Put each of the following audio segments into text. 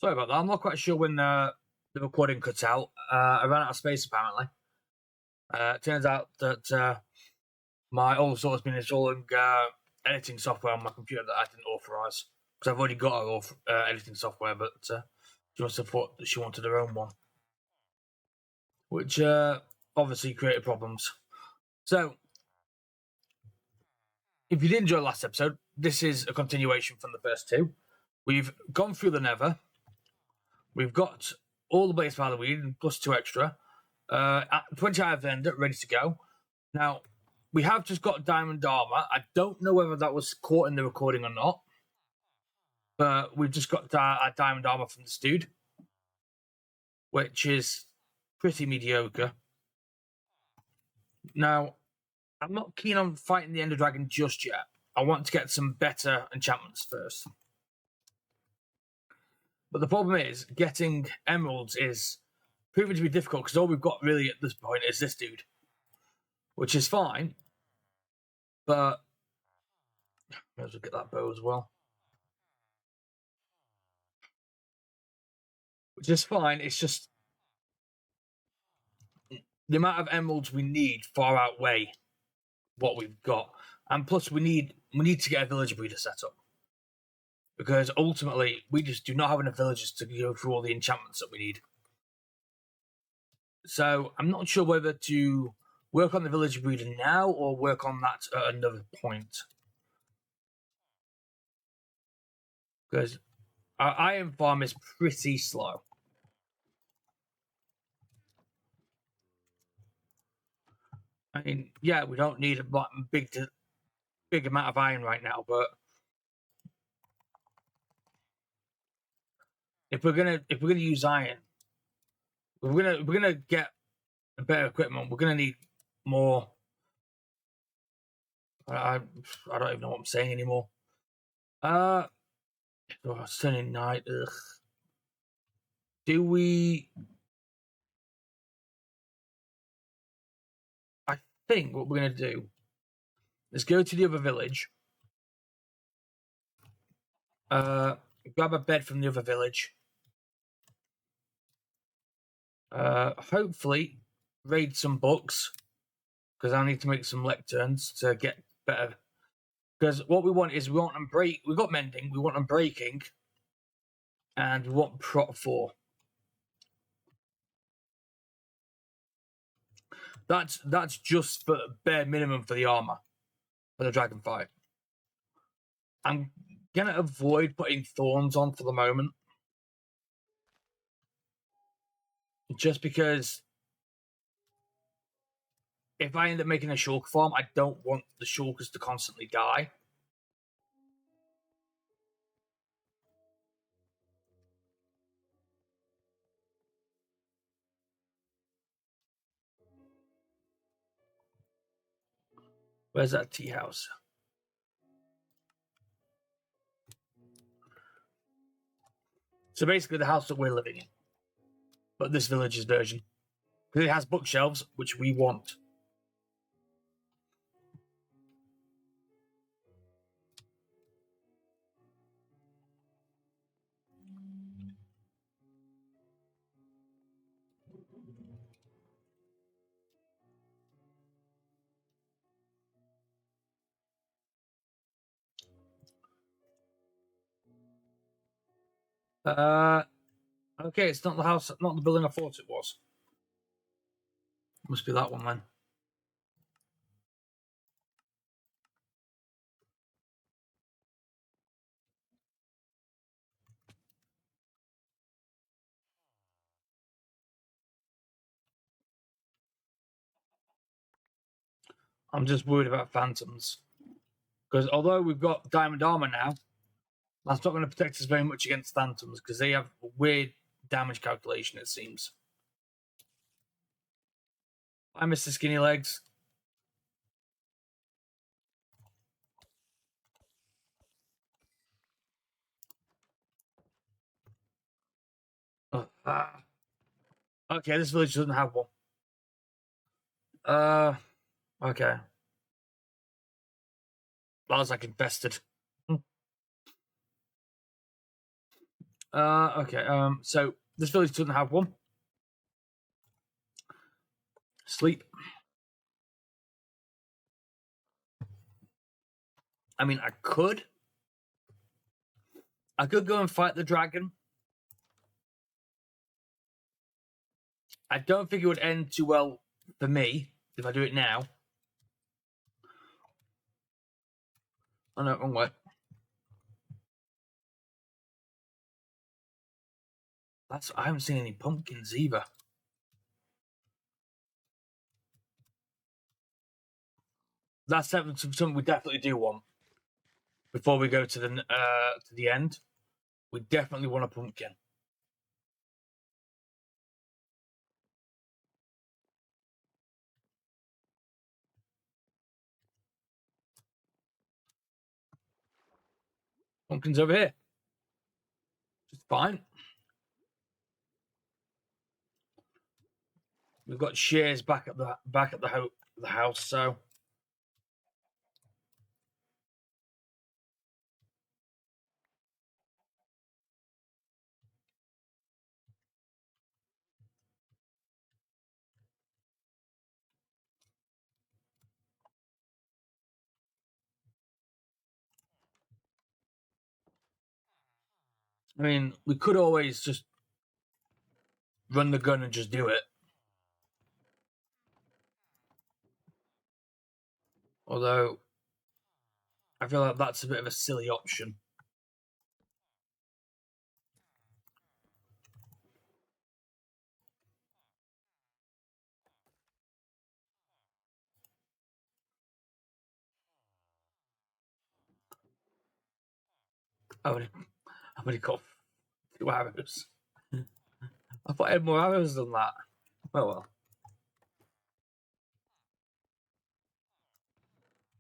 Sorry about that. I'm not quite sure when the recording cuts out. I ran out of space apparently. It turns out that my old source has been installing editing software on my computer that I didn't authorise because I've already got our editing software, but she must have thought that she wanted her own one, which obviously created problems. So, if you did enjoy last episode, this is a continuation from the first two. We've gone through the Nether. We've got all the base file that we need, plus 2 extra. 20 Eye of the Ender, ready to go. Now, we have just got diamond armor. I don't know whether that was caught in the recording or not. But we've just got diamond armor from this dude, which is pretty mediocre. Now, I'm not keen on fighting the Ender Dragon just yet. I want to get some better enchantments first. But the problem is, getting emeralds is proving to be difficult because all we've got really at this point is this dude, which is fine. But may as well get that bow as well, which is fine. It's just the amount of emeralds we need far outweigh what we've got, and plus we need to get a villager breeder set up because ultimately we just do not have enough villagers to go through all the enchantments that we need. So I'm not sure whether to work on the villager breeder now or work on that at another point, because our iron farm is pretty slow. I mean, yeah, we don't need a big amount of iron right now, but if we're gonna use iron, we're gonna get better equipment. We're gonna need more. I don't even know what I'm saying anymore. It's turning night. Ugh. Do we? I think what we're gonna do is go to the other village. Grab a bed from the other village. Hopefully, raid some books because I need to make some lecterns to get better. Because what we want is we want them break. We've got mending. We want them breaking, and we want prot 4. That's just for bare minimum for the armor for the dragon fight. I'm gonna avoid putting thorns on for the moment, just because if I end up making a shulker farm, I don't want the shulkers to constantly die. Where's that tea house? So basically the house that we're living in, but this village's version, because it has bookshelves, which we want. Okay, it's not the house, not the building I thought it was. Must be that one then. I'm just worried about phantoms. Because although we've got diamond armor now, that's not going to protect us very much against phantoms because they have weird damage calculation, it seems. Hi, Mr. Skinny Legs. Okay, this village doesn't have one. Okay. That was like infested. Okay. So this village doesn't have one. Sleep. I mean, I could go and fight the dragon. I don't think it would end too well for me if I do it now. Oh no, wrong way. I haven't seen any pumpkins either. That's something we definitely do want before we go to the end. We definitely want a pumpkin. Pumpkin's over here. It's fine. We've got shares back at the house, so I mean, we could always just run the gun and just do it. Although I feel like that's a bit of a silly option. I've only got 2 arrows. I thought I had more arrows than that. Oh well.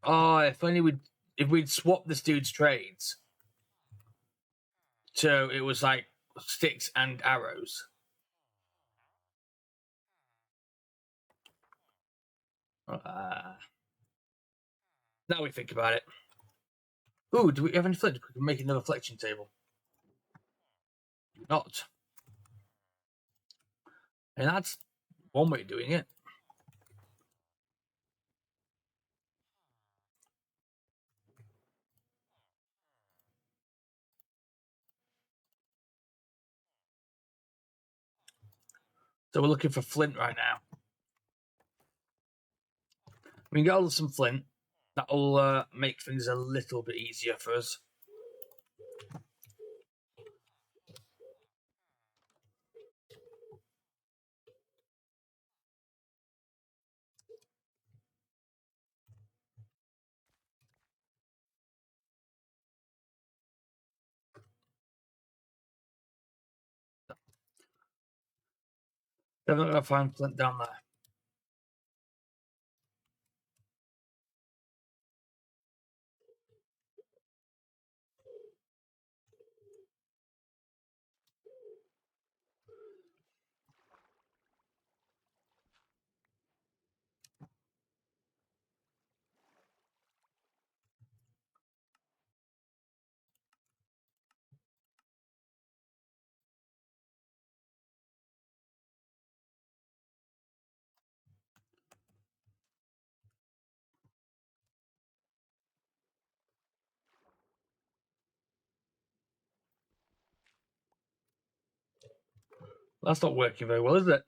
Oh, if we'd swap this dude's trades, so it was like sticks and arrows. Now we think about it. Ooh, do we have any flint? We can make another flexion table. Not. And that's one way of doing it. So we're looking for flint right now. We can get some flint. That'll make things a little bit easier for us. Definitely gonna find flint down there. That's not working very well, is it?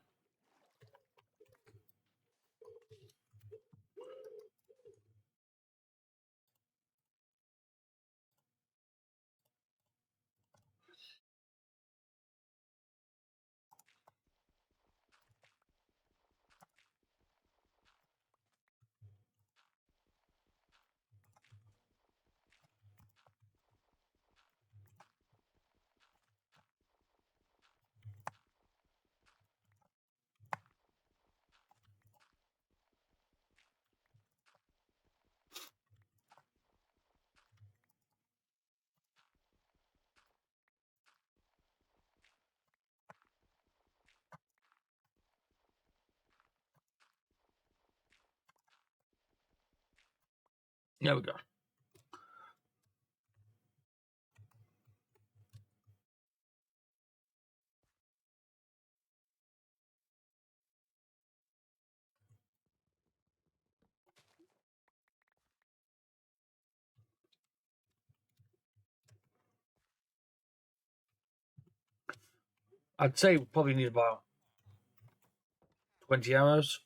There we go. I'd say we probably need about 20 arrows.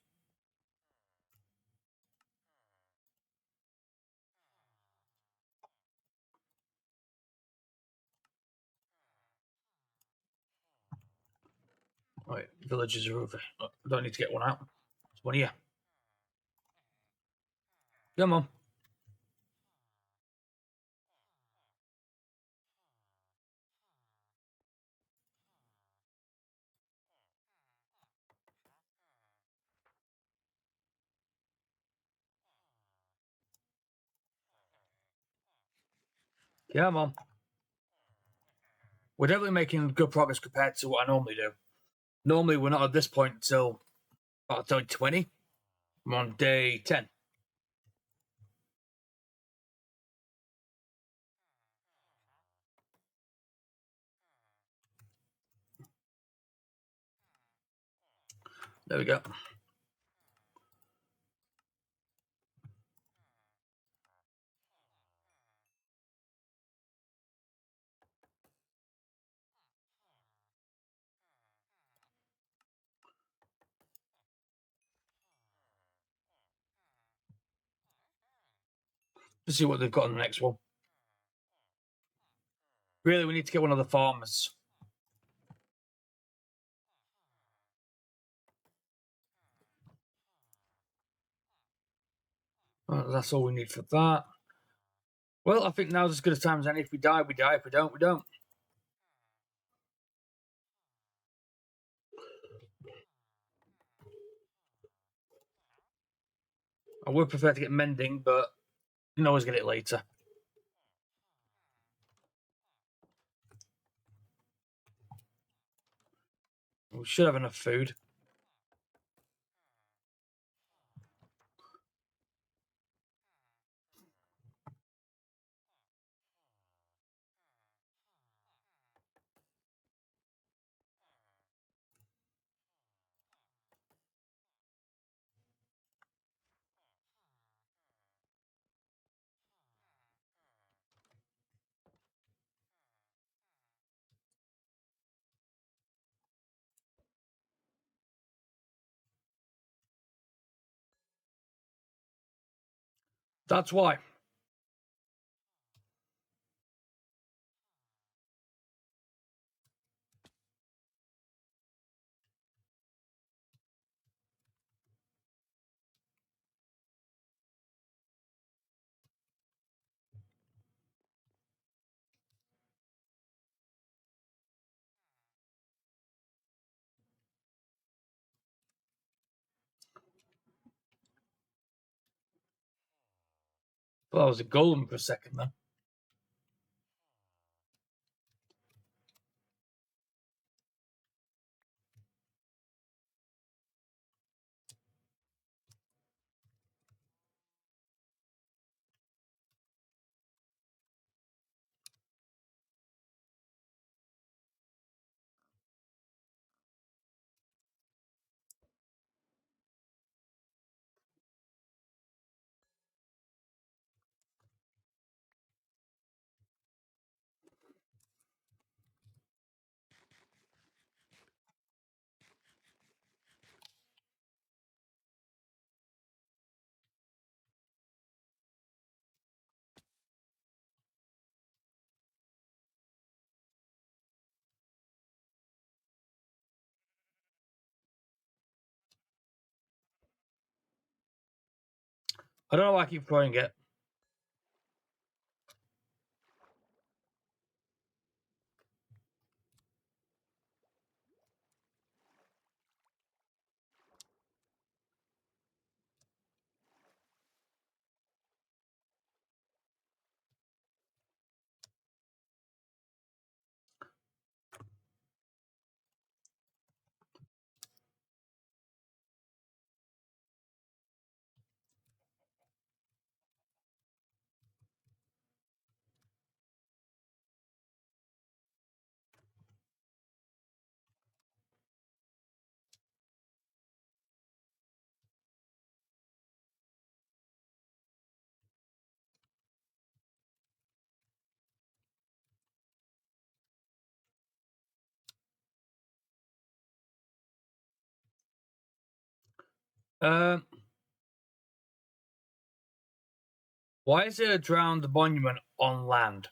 Right, villagers are over. I don't need to get one out. There's one here. Come on. Come on. We're definitely making good progress compared to what I normally do. Normally, we're not at this point until about day 20. I'm on day 10. There we go. Let's see what they've got on the next one. Really, we need to get one of the farmers. That's all we need for that. Well, I think now's as good a time as any. If we die, we die. If we don't, we don't. I would prefer to get mending, but you can always get it later. We should have enough food. That's why. Well, I was a golem for a second then. I don't know why I keep throwing it. Why is there a drowned monument on land?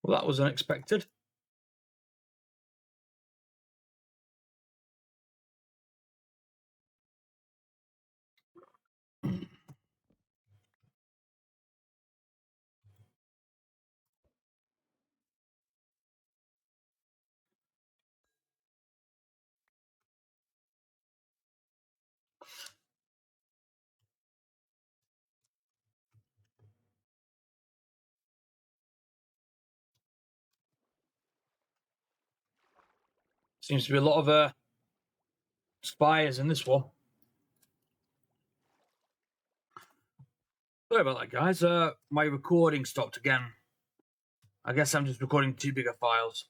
Well, that was unexpected. Seems to be a lot of spires in this one. Sorry about that, guys. My recording stopped again. I guess I'm just recording too big of files.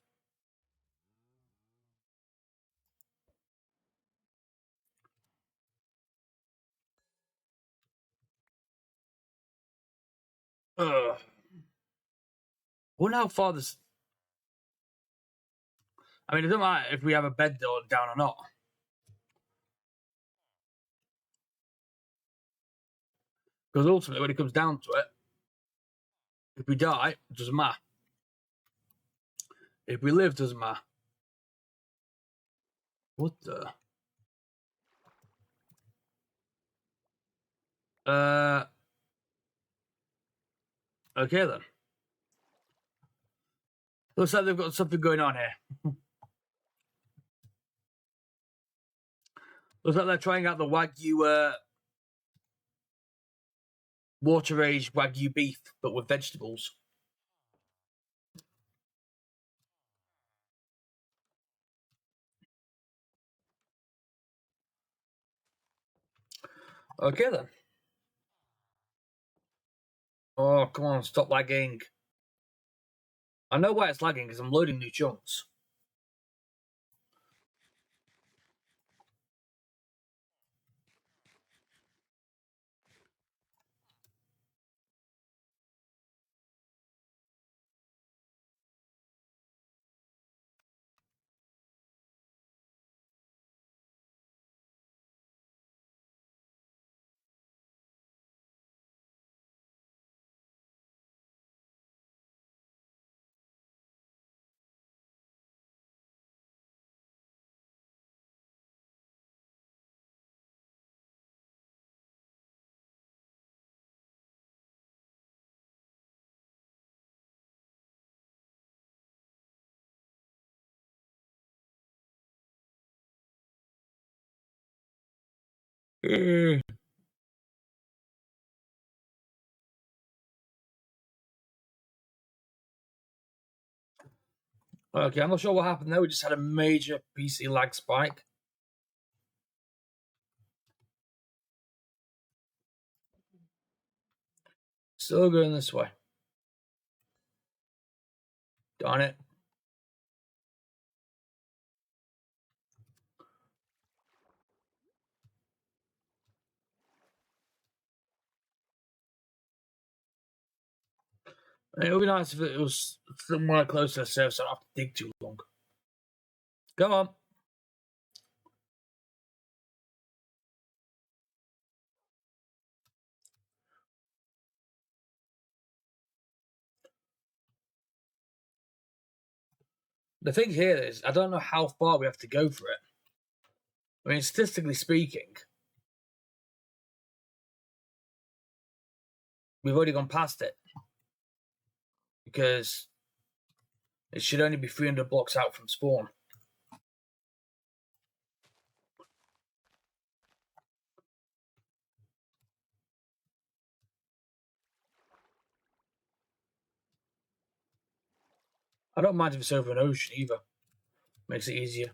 I wonder how far this. I mean, it doesn't matter if we have a bed down or not. Because ultimately, when it comes down to it, if we die, it doesn't matter. If we live, it doesn't matter. What the? Okay then. Looks like they've got something going on here. Looks like they're trying out the Wagyu, water aged Wagyu beef, but with vegetables. Okay then. Oh, come on, stop lagging. I know why it's lagging because I'm loading new chunks. Okay, I'm not sure what happened there. We just had a major PC lag spike. Still going this way. Darn it. It would be nice if it was somewhere close to the surface, so I don't have to dig too long. Come on. The thing here is, I don't know how far we have to go for it. I mean, statistically speaking, we've already gone past it. Because it should only be 300 blocks out from spawn. I don't mind if it's over an ocean either. Makes it easier.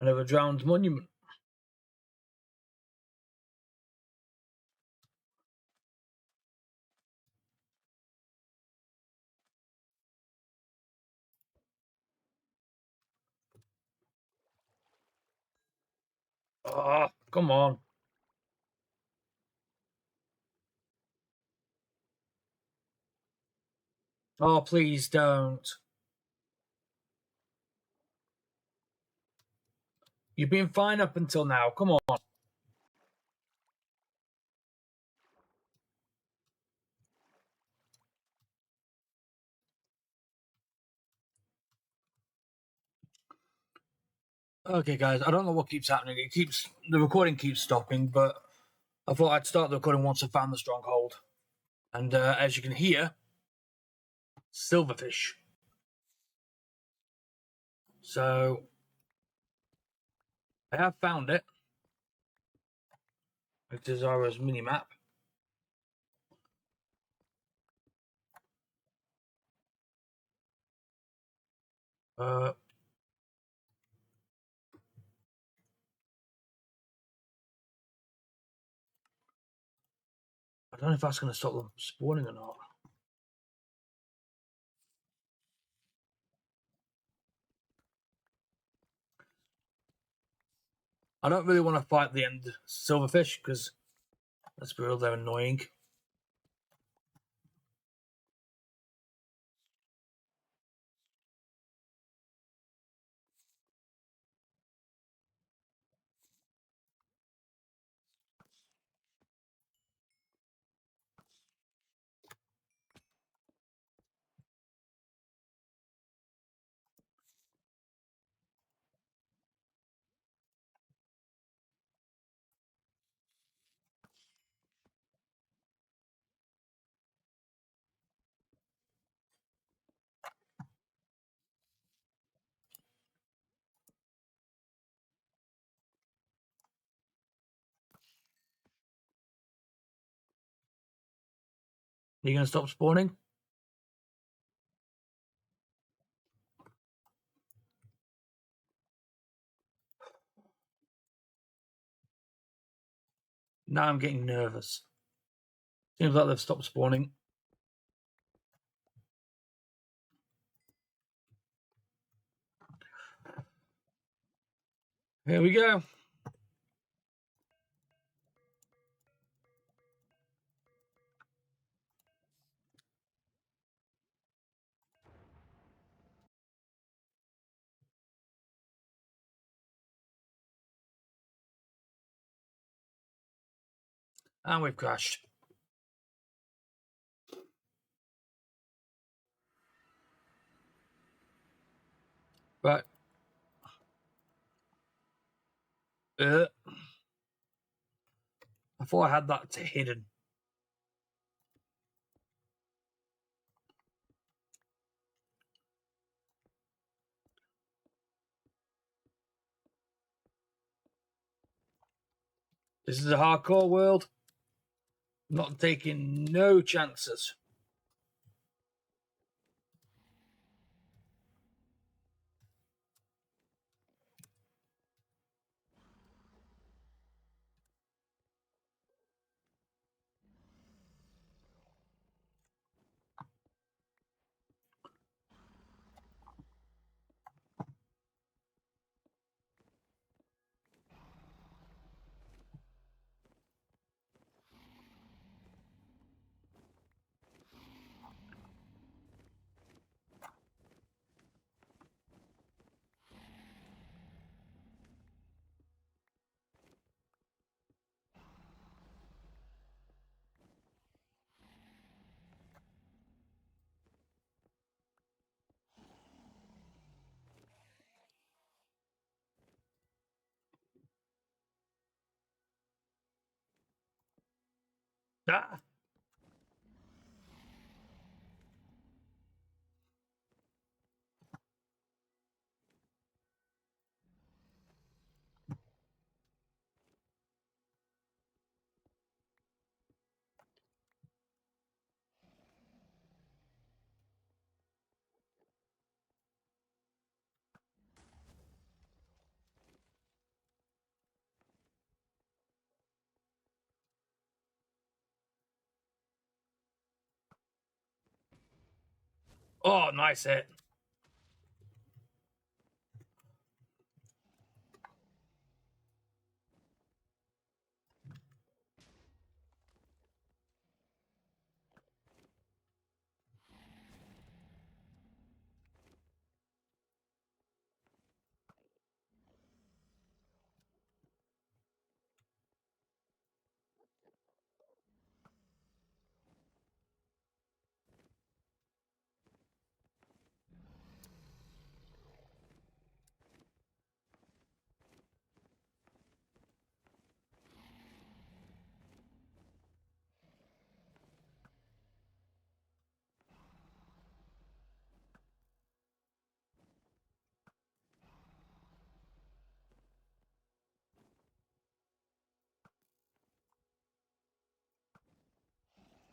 Another drowned monument. Oh, come on. Oh, please don't. You've been fine up until now. Come on. Okay, guys. I don't know what keeps happening. The recording keeps stopping, but I thought I'd start the recording once I found the stronghold. And as you can hear, silverfish. So I have found it. It is our mini map. I don't know if that's going to stop them spawning or not. I don't really want to fight the end silverfish because, let's be real, they're annoying. Are you going to stop spawning? Now I'm getting nervous. Seems like they've stopped spawning. Here we go. And we've crashed. Right. I thought I had that hidden. This is a hardcore world. Not taking no chances. Ah. Oh, nice hit.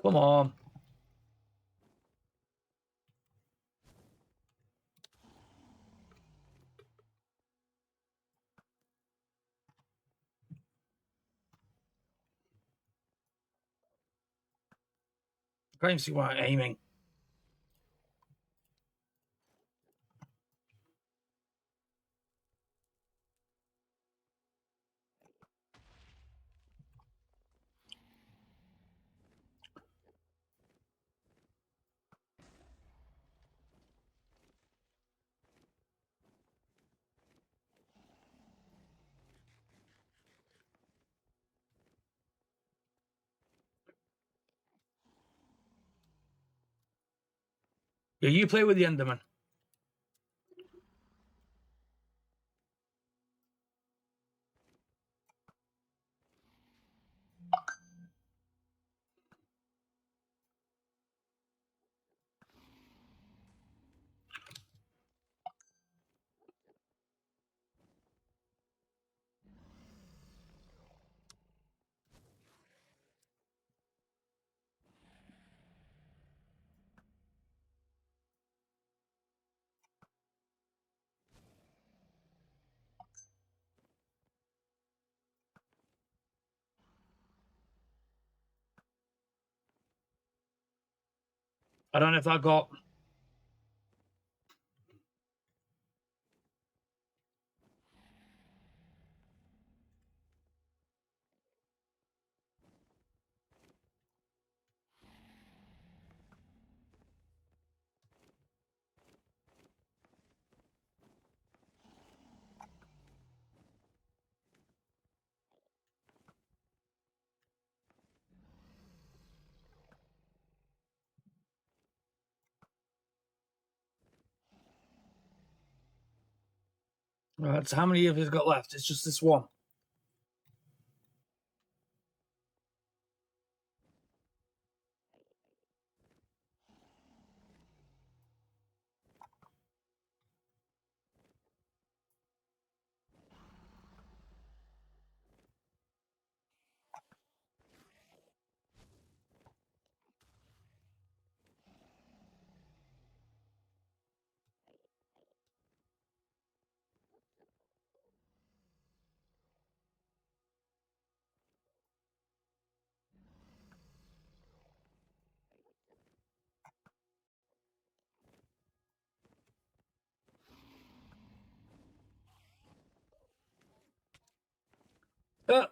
Come on. I can't even see why I'm aiming. Yeah, you play with the Enderman. I don't know if I got. Right, so how many of you got left? It's just this one. Uh,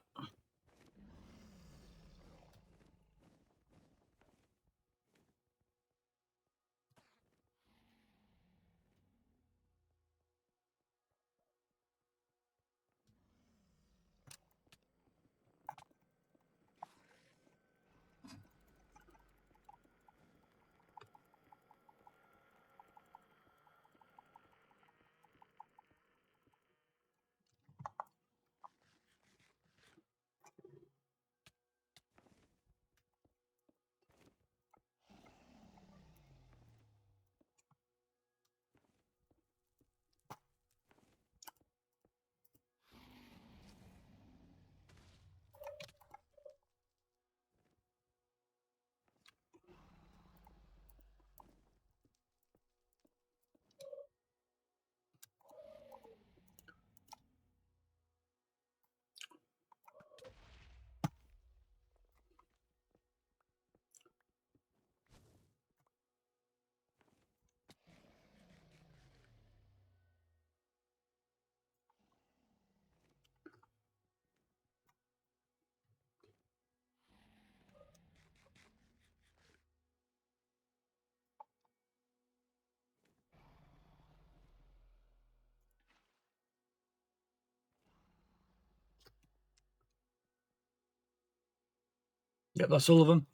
Yep, that's all of them.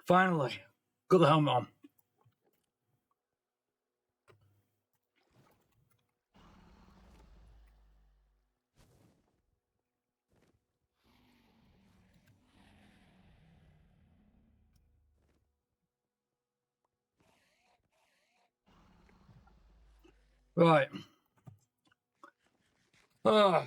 Finally, got the helmet on. Right. Ah.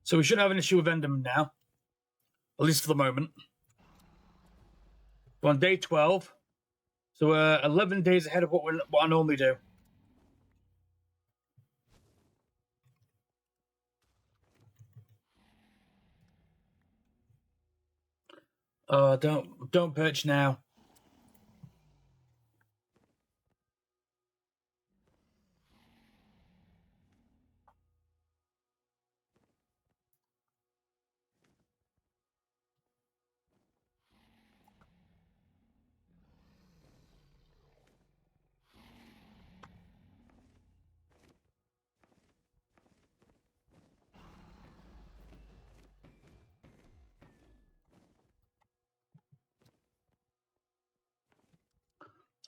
So we shouldn't have an issue with Enderman now, at least for the moment. We're on day 12, so we're 11 days ahead of what I normally do. Don't perch now.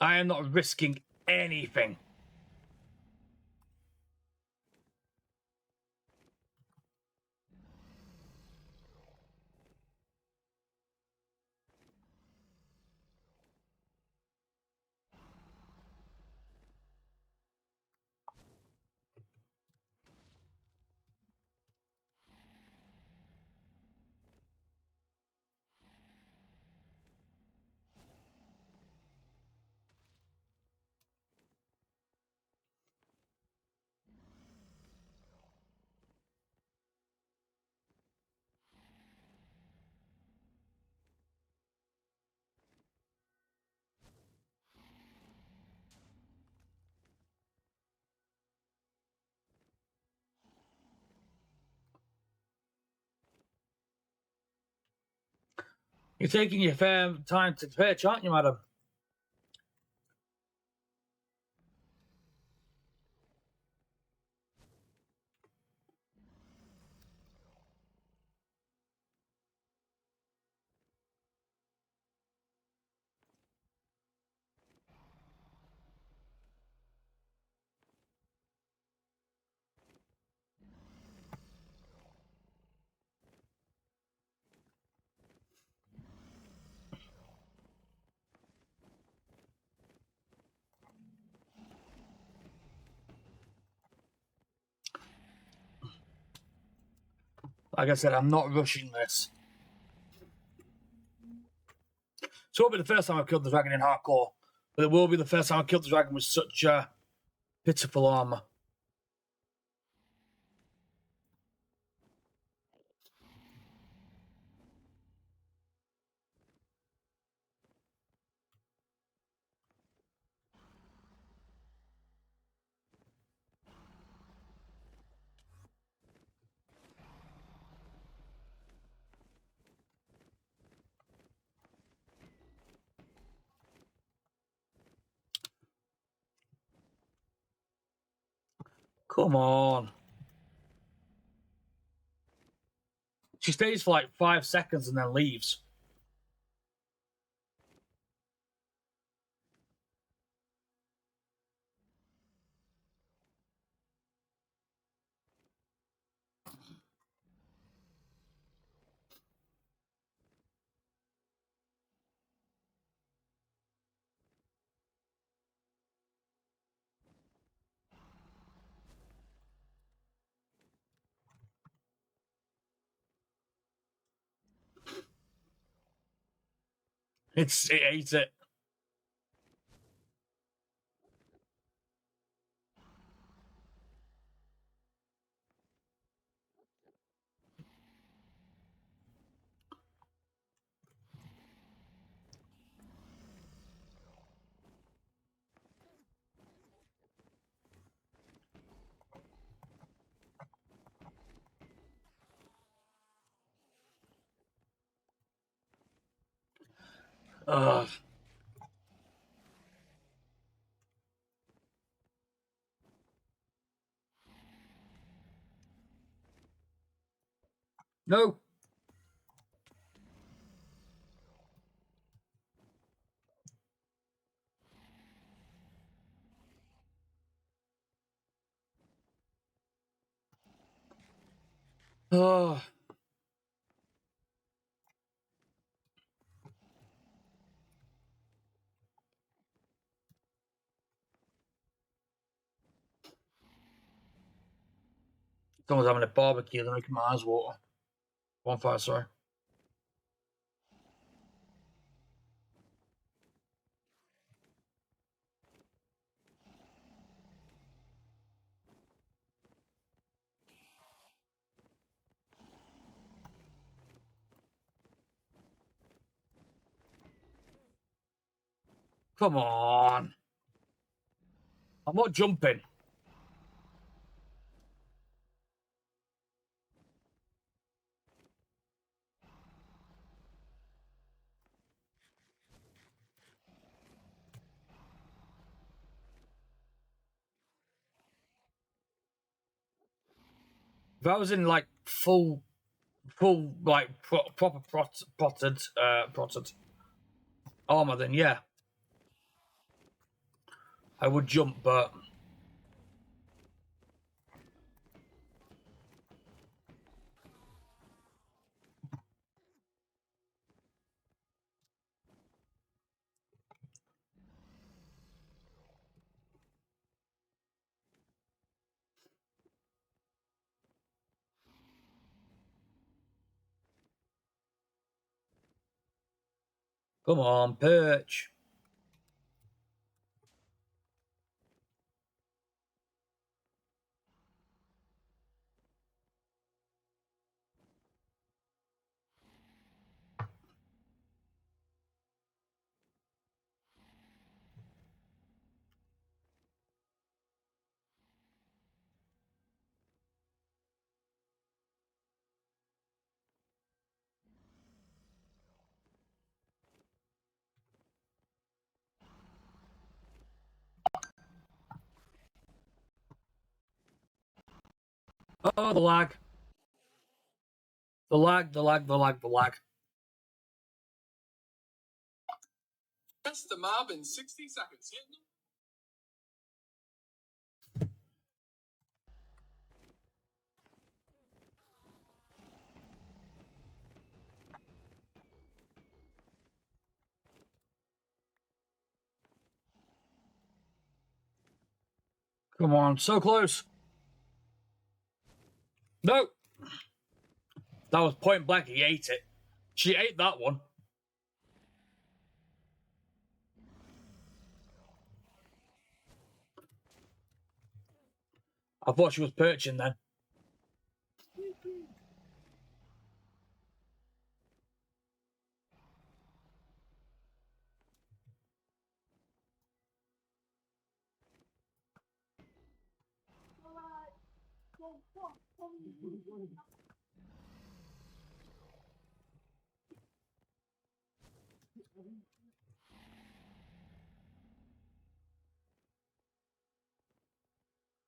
I am not risking anything. You're taking your fair time to pitch, aren't you, madam? Like I said, I'm not rushing this. So it won't be the first time I've killed the dragon in hardcore, but it will be the first time I've killed the dragon with such pitiful armor. Come on. She stays for like 5 seconds and then leaves. It ate it. Ugh. No. Oh. Someone's having a barbecue. They're making my eyes water. Bonfire, sorry. Come on. I'm not jumping. If I was in like full, like proper potted armor, then yeah, I would jump. But come on, perch. Oh, the lag. The lag. Test the mob in 60 seconds. Come on, so close. No. That was point blank. He ate it. She ate that one. I thought she was perching then.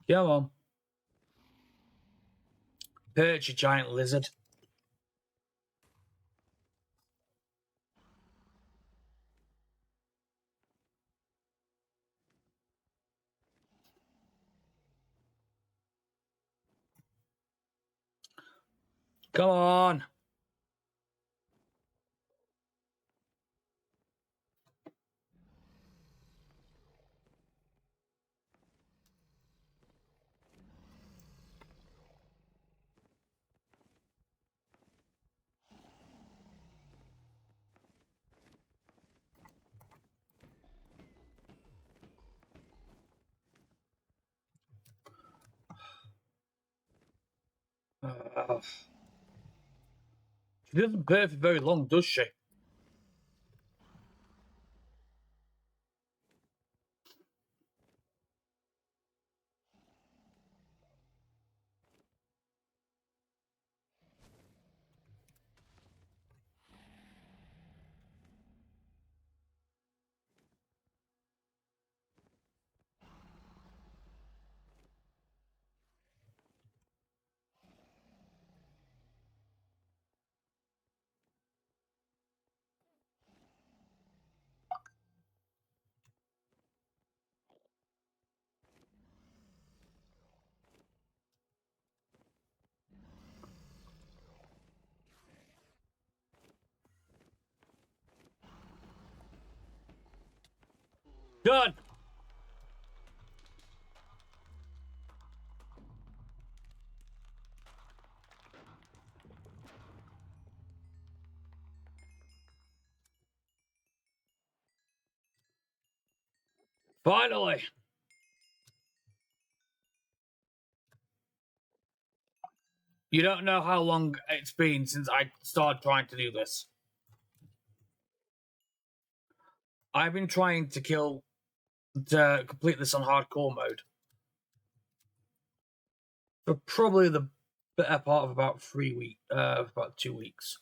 Come on. Perch, you giant lizard. Come on. She doesn't perch for very long, does she? Done. Finally. You don't know how long it's been since I started trying to do this. I've been trying to complete this on hardcore mode for probably the better part of about 3 weeks, about 2 weeks.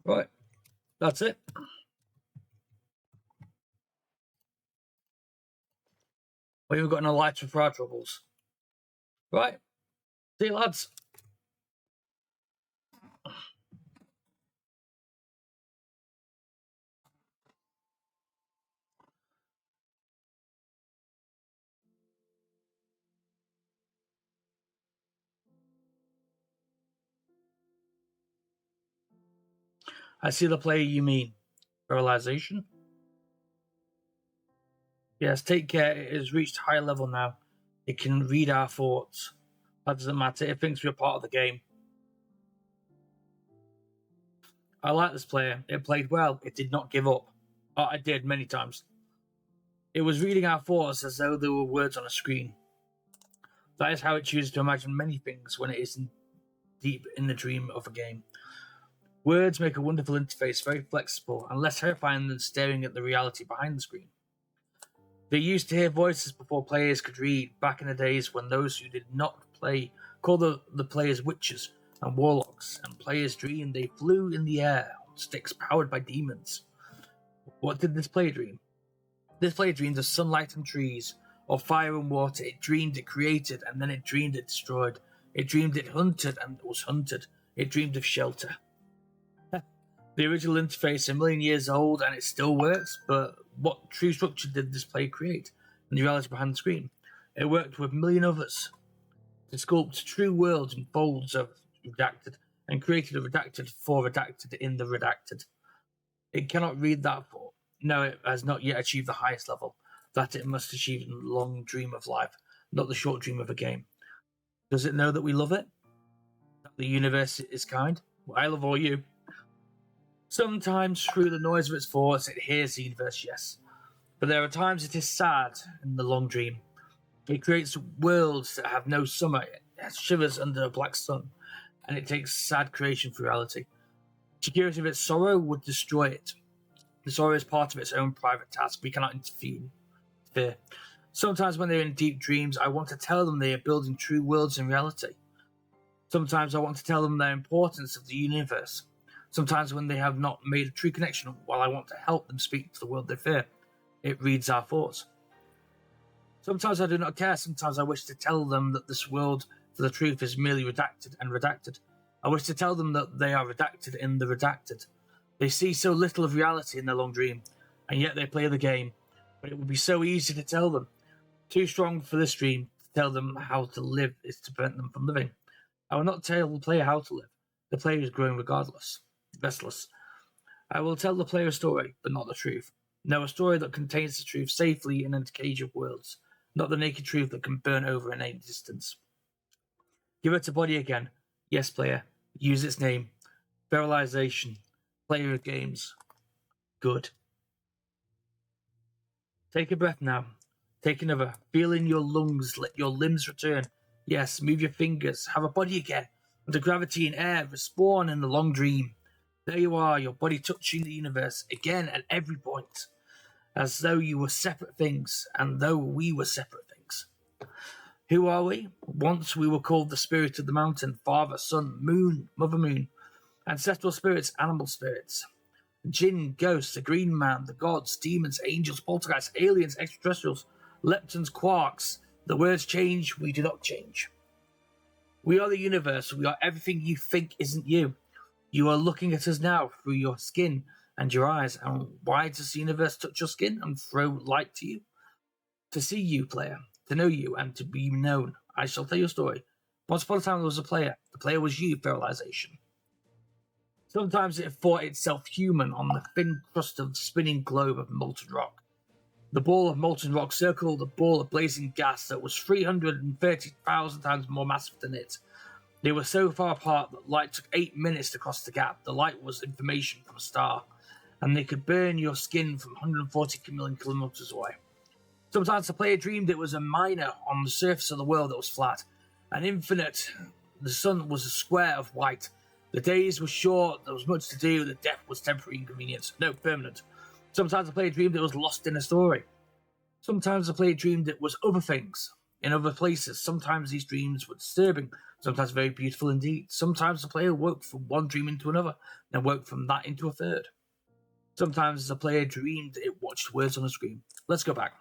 Right, that's it. We've got no lights for our troubles. Right, see you, lads. I see the player you mean. Paralyzation? Yes, take care. It has reached high level now. It can read our thoughts. That doesn't matter. It thinks we're part of the game. I like this player. It played well. It did not give up. I did many times. It was reading our thoughts as though there were words on a screen. That is how it chooses to imagine many things when it is deep in the dream of a game. Words make a wonderful interface, very flexible, and less terrifying than staring at the reality behind the screen. They used to hear voices before players could read, back in the days when those who did not play called the players witches and warlocks, and players dreamed they flew in the air on sticks powered by demons. What did this player dream? This player dreamed of sunlight and trees, of fire and water. It dreamed it created, and then it dreamed it destroyed. It dreamed it hunted and was hunted. It dreamed of shelter. The original interface is a million years old and it still works, but what true structure did this player create and the reality behind the screen? It worked with a million others to sculpt true worlds and folds of redacted and created a redacted for redacted in the redacted. It cannot read that for. No, it has not yet achieved the highest level that it must achieve in the long dream of life, not the short dream of a game. Does it know that we love it? That the universe is kind? Well, I love all you. Sometimes through the noise of its thoughts, it hears the universe, yes. But there are times it is sad in the long dream. It creates worlds that have no summer. It shivers under a black sun, and it takes sad creation for reality. Security of its sorrow would destroy it. The sorrow is part of its own private task. We cannot interfere. Sometimes when they're in deep dreams, I want to tell them they are building true worlds in reality. Sometimes I want to tell them the importance of the universe. Sometimes when they have not made a true connection, while I want to help them speak to the world they fear, it reads our thoughts. Sometimes I do not care. Sometimes I wish to tell them that this world for the truth is merely redacted and redacted. I wish to tell them that they are redacted in the redacted. They see so little of reality in their long dream, and yet they play the game. But it would be so easy to tell them. Too strong for this dream to tell them how to live is to prevent them from living. I will not tell the player how to live. The player is growing regardless. Restless. I will tell the player a story, but not the truth. No, a story that contains the truth safely in a cage of worlds, not the naked truth that can burn over in any distance. Give it a body again. Yes, player. Use its name. Feralization. Player of games. Good. Take a breath now. Take another. Feel in your lungs. Let your limbs return. Yes, move your fingers. Have a body again. Under gravity and air. Respawn in the long dream. There you are, your body touching the universe again at every point, as though you were separate things, and though we were separate things. Who are we? Once we were called the spirit of the mountain, father, sun, moon, mother moon, ancestral spirits, animal spirits, jinn, ghosts, the green man, the gods, demons, angels, poltergeists, aliens, extraterrestrials, leptons, quarks. The words change, we do not change. We are the universe, we are everything you think isn't you. You are looking at us now through your skin and your eyes. And why does the universe touch your skin and throw light to you? To see you, player, to know you, and to be known. I shall tell you a story. Once upon a time there was a player. The player was you, feralization. Sometimes it thought itself human on the thin crust of the spinning globe of molten rock. The ball of molten rock circled a ball of blazing gas that was 330,000 times more massive than it. They were so far apart that light took 8 minutes to cross the gap. The light was information from a star, and they could burn your skin from 140 million kilometers away. Sometimes the player dreamed it was a miner on the surface of the world that was flat, and infinite. The sun was a square of white. The days were short, there was much to do, the death was temporary inconvenience, no, permanent. Sometimes the player dreamed it was lost in a story. Sometimes the player dreamed it was other things, in other places. Sometimes these dreams were disturbing, sometimes very beautiful indeed. Sometimes the player woke from one dream into another, and woke from that into a third. Sometimes the player dreamed it watched words on the screen. Let's go back.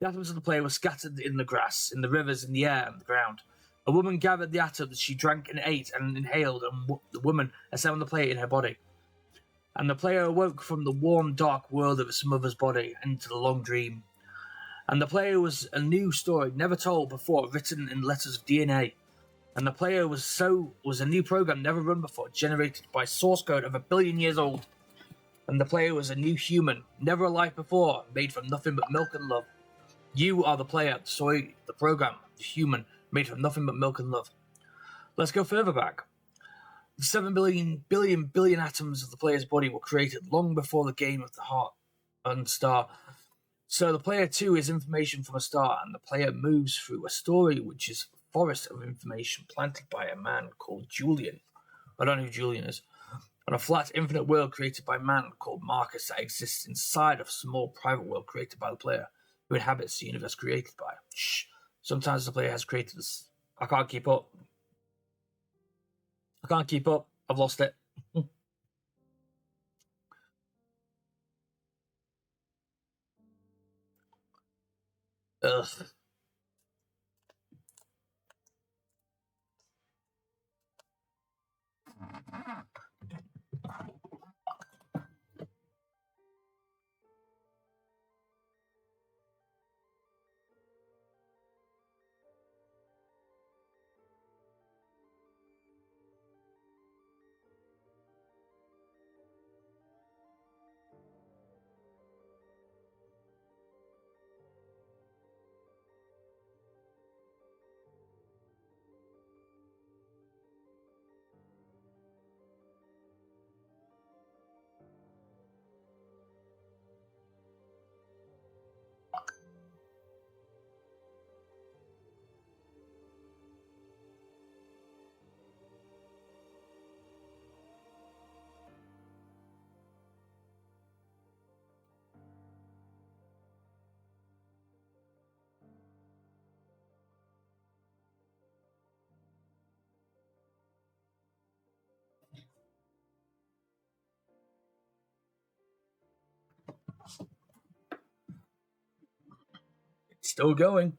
The atoms of the player were scattered in the grass, in the rivers, in the air, and the ground. A woman gathered the atoms she drank and ate and inhaled, and the woman assembled the player in her body. And the player awoke from the warm, dark world of its mother's body into the long dream. And the player was a new story, never told before, written in letters of DNA. And the player was a new program never run before, generated by source code of 1 billion years old. And the player was a new human, never alive before, made from nothing but milk and love. You are the player, the story, the program, the human, made from nothing but milk and love. Let's go further back. The 7 billion atoms of the player's body were created long before the game of the heart and star. So the player too is information from a star, and the player moves through a story which is a forest of information planted by a man called Julian. I don't know who Julian is. On a flat, infinite world created by man called Marcus that exists inside of a small private world created by the player. who inhabits the universe created by. Shh. Sometimes the player has created this. I can't keep up. I can't keep up. I've lost it. Ugh. It's still going.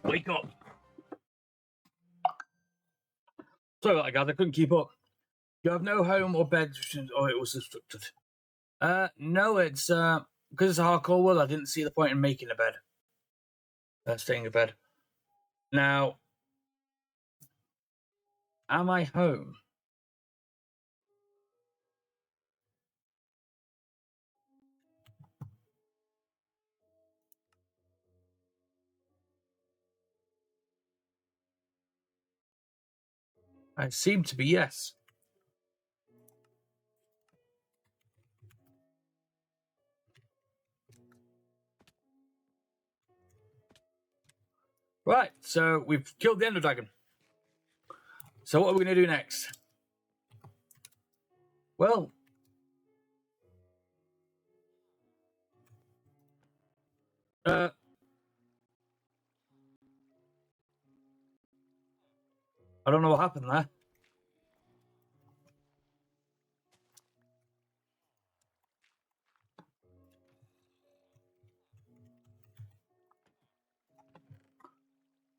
Wake up. Sorry about that, guys. I couldn't keep up. You have no home or bed, or it was destructed. No, it's because it's a hardcore world. I didn't see the point in making a bed. Staying in bed. Now, am I home? I seem to be, yes. Right, so we've killed the Ender Dragon. So what are we going to do next? Well, I don't know what happened there.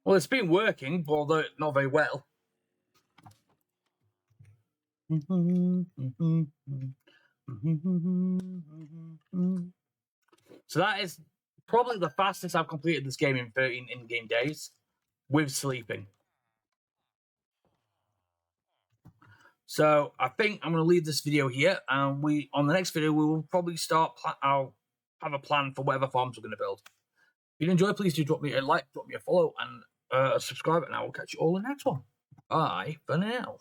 Well, it's been working, although not very well. So that is probably the fastest I've completed this game in 13 in-game days with sleeping. So I think I'm going to leave this video here, and on the next video we will probably start. I'll have a plan for whatever farms we're going to build. If you enjoy, please do drop me a like, drop me a follow, and subscribe, and I will catch you all in the next one. Bye for now.